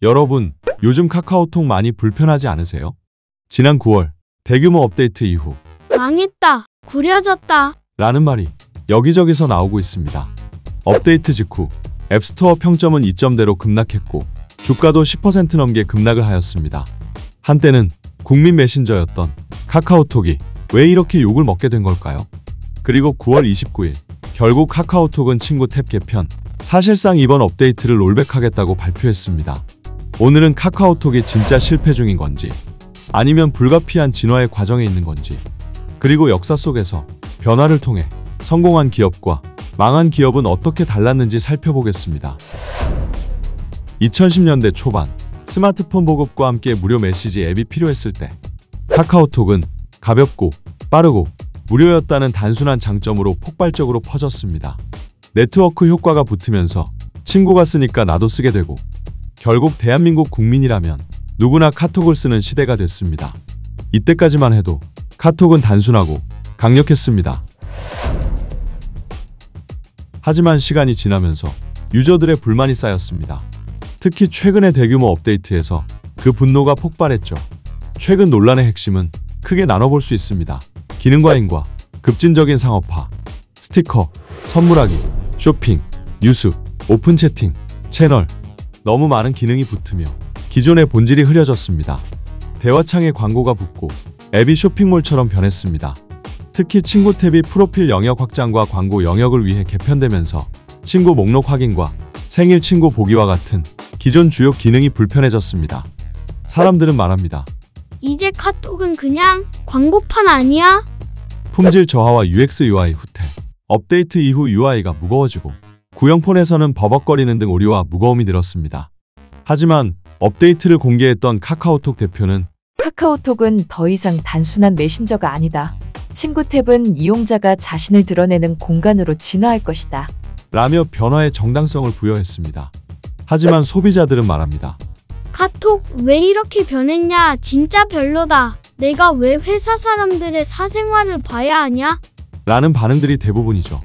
여러분, 요즘 카카오톡 많이 불편하지 않으세요? 지난 9월 대규모 업데이트 이후 망했다. 구려졌다. 라는 말이 여기저기서 나오고 있습니다. 업데이트 직후 앱스토어 평점은 2점대로 급락했고 주가도 10% 넘게 급락을 하였습니다. 한때는 국민 메신저였던 카카오톡이 왜 이렇게 욕을 먹게 된 걸까요? 그리고 9월 29일 결국 카카오톡은 친구 탭 개편, 사실상 이번 업데이트를 롤백하겠다고 발표했습니다. 오늘은 카카오톡이 진짜 실패 중인 건지 아니면 불가피한 진화의 과정에 있는 건지, 그리고 역사 속에서 변화를 통해 성공한 기업과 망한 기업은 어떻게 달랐는지 살펴보겠습니다. 2010년대 초반 스마트폰 보급과 함께 무료 메시지 앱이 필요했을 때 카카오톡은 가볍고 빠르고 무료였다는 단순한 장점으로 폭발적으로 퍼졌습니다. 네트워크 효과가 붙으면서 친구가 쓰니까 나도 쓰게 되고 결국 대한민국 국민이라면 누구나 카톡을 쓰는 시대가 됐습니다. 이때까지만 해도 카톡은 단순하고 강력했습니다. 하지만 시간이 지나면서 유저들의 불만이 쌓였습니다. 특히 최근의 대규모 업데이트에서 그 분노가 폭발했죠. 최근 논란의 핵심은 크게 나눠볼 수 있습니다. 기능과잉과 급진적인 상업화, 스티커, 선물하기, 쇼핑, 뉴스, 오픈 채팅, 채널, 너무 많은 기능이 붙으며 기존의 본질이 흐려졌습니다. 대화창에 광고가 붙고 앱이 쇼핑몰처럼 변했습니다. 특히 친구 탭이 프로필 영역 확장과 광고 영역을 위해 개편되면서 친구 목록 확인과 생일 친구 보기와 같은 기존 주요 기능이 불편해졌습니다. 사람들은 말합니다. 이제 카톡은 그냥 광고판 아니야? 품질 저하와 UX UI 후퇴. 업데이트 이후 UI가 무거워지고 구형폰에서는 버벅거리는 등 오류와 무거움이 늘었습니다. 하지만 업데이트를 공개했던 카카오톡 대표는 카카오톡은 더 이상 단순한 메신저가 아니다. 친구 탭은 이용자가 자신을 드러내는 공간으로 진화할 것이다. 라며 변화의 정당성을 부여했습니다. 하지만 소비자들은 말합니다. 카톡 왜 이렇게 변했냐? 진짜 별로다. 내가 왜 회사 사람들의 사생활을 봐야 하냐? 라는 반응들이 대부분이죠.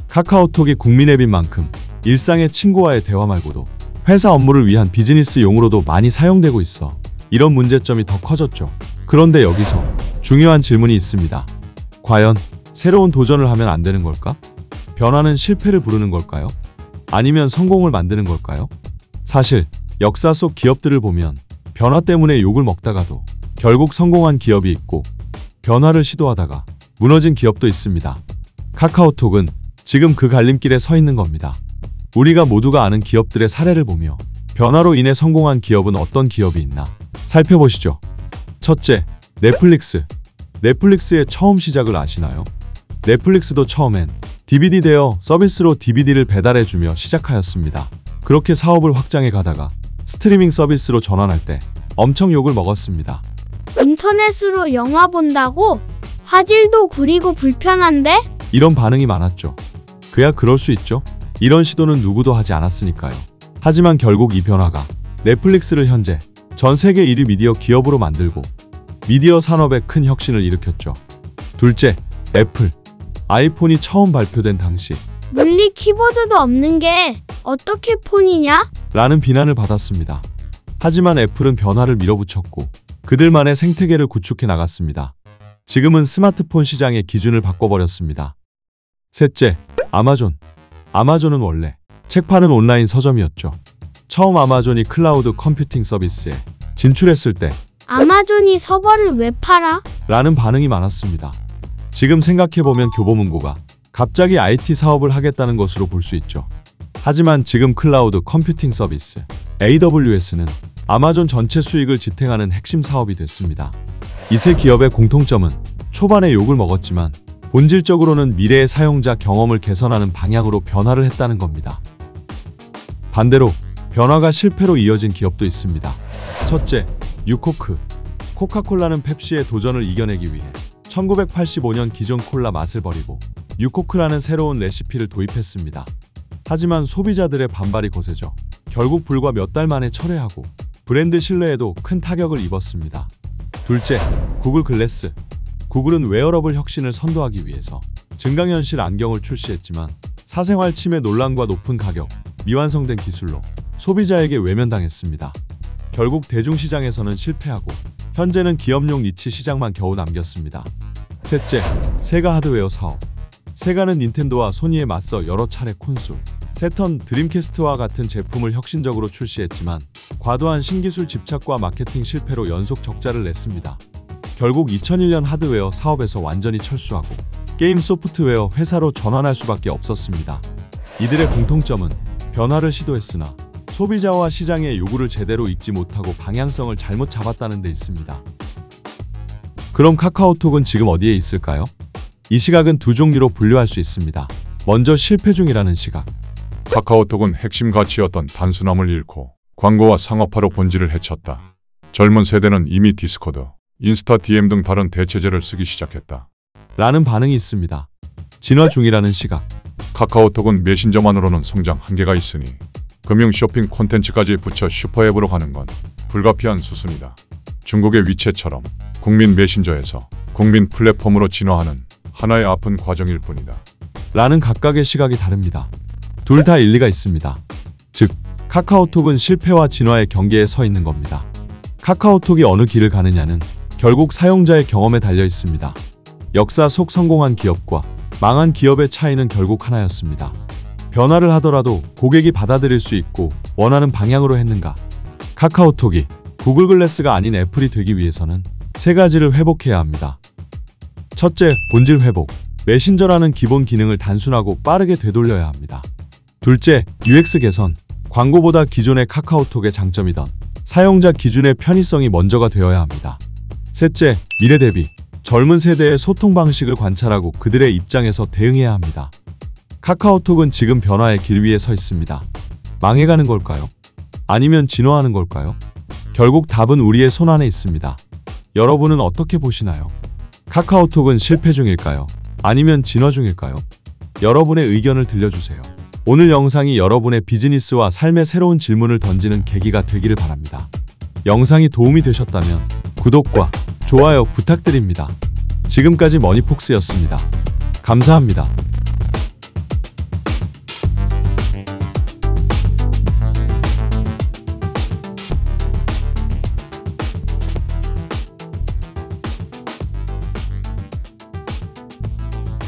카카오톡이 국민 앱인 만큼 일상의 친구와의 대화 말고도 회사 업무를 위한 비즈니스 용으로도 많이 사용되고 있어 이런 문제점이 더 커졌죠. 그런데 여기서 중요한 질문이 있습니다. 과연 새로운 도전을 하면 안 되는 걸까? 변화는 실패를 부르는 걸까요? 아니면 성공을 만드는 걸까요? 사실 역사 속 기업들을 보면 변화 때문에 욕을 먹다가도 결국 성공한 기업이 있고 변화를 시도하다가 무너진 기업도 있습니다. 카카오톡은 지금 그 갈림길에 서 있는 겁니다. 우리가 모두가 아는 기업들의 사례를 보며 변화로 인해 성공한 기업은 어떤 기업이 있나 살펴보시죠. 첫째, 넷플릭스. 넷플릭스의 처음 시작을 아시나요? 넷플릭스도 처음엔 DVD 대여 서비스로 DVD를 배달해주며 시작하였습니다. 그렇게 사업을 확장해 가다가 스트리밍 서비스로 전환할 때 엄청 욕을 먹었습니다. 인터넷으로 영화 본다고? 화질도 구리고 불편한데? 이런 반응이 많았죠. 그야 그럴 수 있죠. 이런 시도는 누구도 하지 않았으니까요. 하지만 결국 이 변화가 넷플릭스를 현재 전 세계 1위 미디어 기업으로 만들고 미디어 산업에 큰 혁신을 일으켰죠. 둘째, 애플. 아이폰이 처음 발표된 당시 물리 키보드도 없는 게 어떻게 폰이냐? 라는 비난을 받았습니다. 하지만 애플은 변화를 밀어붙였고 그들만의 생태계를 구축해 나갔습니다. 지금은 스마트폰 시장의 기준을 바꿔버렸습니다. 셋째, 아마존. 아마존은 원래 책 파는 온라인 서점이었죠. 처음 아마존이 클라우드 컴퓨팅 서비스에 진출했을 때 아마존이 서버를 왜 팔아? 라는 반응이 많았습니다. 지금 생각해보면 교보문고가 갑자기 IT 사업을 하겠다는 것으로 볼 수 있죠. 하지만 지금 클라우드 컴퓨팅 서비스 AWS는 아마존 전체 수익을 지탱하는 핵심 사업이 됐습니다. 이 세 기업의 공통점은 초반에 욕을 먹었지만 본질적으로는 미래의 사용자 경험을 개선하는 방향으로 변화를 했다는 겁니다. 반대로 변화가 실패로 이어진 기업도 있습니다. 첫째, 유코크. 코카콜라는 펩시의 도전을 이겨내기 위해 1985년 기존 콜라 맛을 버리고 유코크라는 새로운 레시피를 도입했습니다. 하지만 소비자들의 반발이 거세져 결국 불과 몇 달 만에 철회하고 브랜드 신뢰에도 큰 타격을 입었습니다. 둘째, 구글 글래스. 구글은 웨어러블 혁신을 선도하기 위해서 증강현실 안경을 출시했지만 사생활 침해 논란과 높은 가격, 미완성된 기술로 소비자에게 외면당했습니다. 결국 대중시장에서는 실패하고 현재는 기업용 니치 시장만 겨우 남겼습니다. 셋째, 세가 하드웨어 사업. 세가는 닌텐도와 소니에 맞서 여러 차례 콘솔, 세턴, 드림캐스트와 같은 제품을 혁신적으로 출시했지만 과도한 신기술 집착과 마케팅 실패로 연속 적자를 냈습니다. 결국 2001년 하드웨어 사업에서 완전히 철수하고 게임 소프트웨어 회사로 전환할 수밖에 없었습니다. 이들의 공통점은 변화를 시도했으나 소비자와 시장의 요구를 제대로 읽지 못하고 방향성을 잘못 잡았다는 데 있습니다. 그럼 카카오톡은 지금 어디에 있을까요? 이 시각은 두 종류로 분류할 수 있습니다. 먼저 실패 중이라는 시각. 카카오톡은 핵심 가치였던 단순함을 잃고 광고와 상업화로 본질을 해쳤다. 젊은 세대는 이미 디스코드, 인스타 DM 등 다른 대체제를 쓰기 시작했다. 라는 반응이 있습니다. 진화 중이라는 시각. 카카오톡은 메신저만으로는 성장 한계가 있으니 금융 쇼핑 콘텐츠까지 붙여 슈퍼앱으로 가는 건 불가피한 수순이다. 중국의 위챗처럼 국민 메신저에서 국민 플랫폼으로 진화하는 하나의 아픈 과정일 뿐이다. 라는 각각의 시각이 다릅니다. 둘 다 일리가 있습니다. 즉, 카카오톡은 실패와 진화의 경계에 서 있는 겁니다. 카카오톡이 어느 길을 가느냐는 결국 사용자의 경험에 달려 있습니다. 역사 속 성공한 기업과 망한 기업의 차이는 결국 하나였습니다. 변화를 하더라도 고객이 받아들일 수 있고 원하는 방향으로 했는가? 카카오톡이 구글 글래스가 아닌 애플이 되기 위해서는 세 가지를 회복해야 합니다. 첫째, 본질 회복. 메신저라는 기본 기능을 단순하고 빠르게 되돌려야 합니다. 둘째, UX 개선. 광고보다 기존의 카카오톡의 장점이던 사용자 기준의 편의성이 먼저가 되어야 합니다. 셋째, 미래 대비. 젊은 세대의 소통 방식을 관찰하고 그들의 입장에서 대응해야 합니다. 카카오톡은 지금 변화의 길 위에 서 있습니다. 망해가는 걸까요? 아니면 진화하는 걸까요? 결국 답은 우리의 손안에 있습니다. 여러분은 어떻게 보시나요? 카카오톡은 실패 중일까요? 아니면 진화 중일까요? 여러분의 의견을 들려주세요. 오늘 영상이 여러분의 비즈니스와 삶의 새로운 질문을 던지는 계기가 되기를 바랍니다. 영상이 도움이 되셨다면 구독과 좋아요 부탁드립니다. 지금까지 머니폭스였습니다. 감사합니다.